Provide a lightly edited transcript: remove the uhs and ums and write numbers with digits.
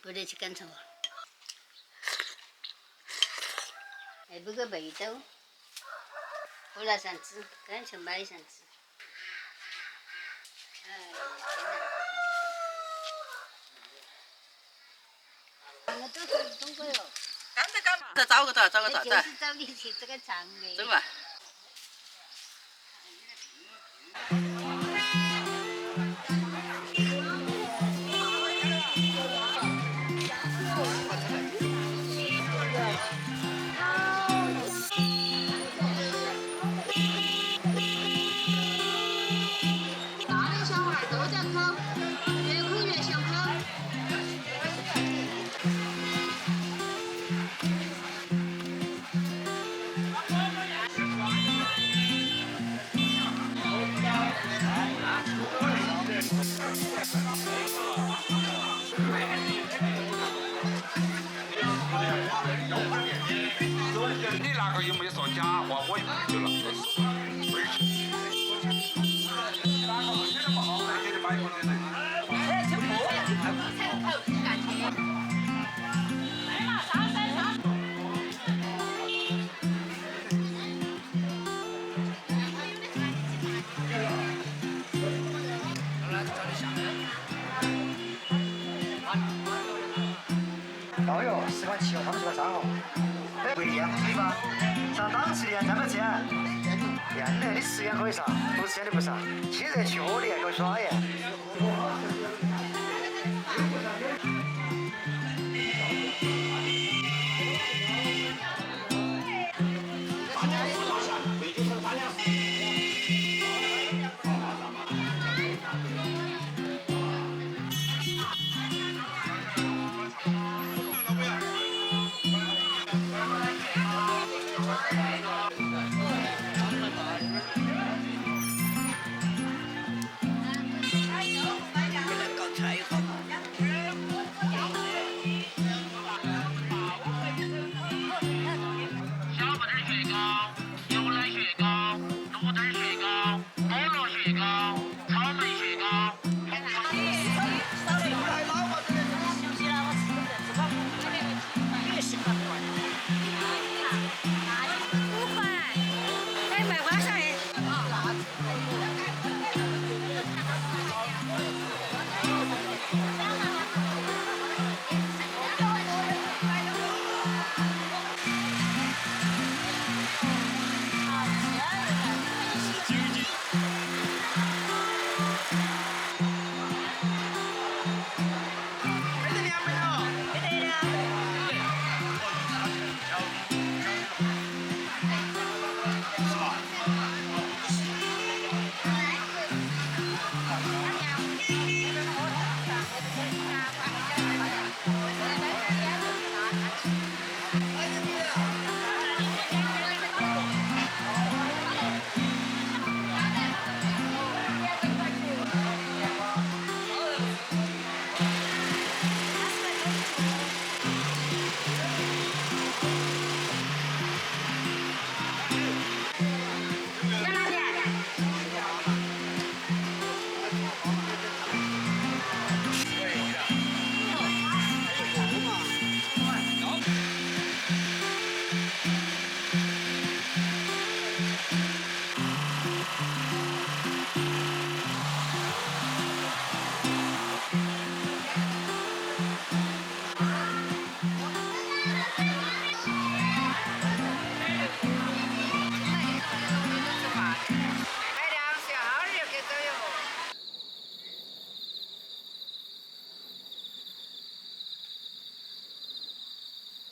不得去赶超。还不个味道，喝了3次，赶去买3次。哎，天哪！我都是通过哟。干嘛？再找个找个找。就是找你去这个场的。走吧。你那个又没说假话，我就那个是。哦哟，10块7哦，他们是个账哦。哎，不一样，对吧？上档次的要挣到钱。验的，你10元可以上，不吃的不上。亲热去喝的，给我耍耶。小不点雪糕，牛奶雪糕，鹿蛋雪糕，菠萝雪糕。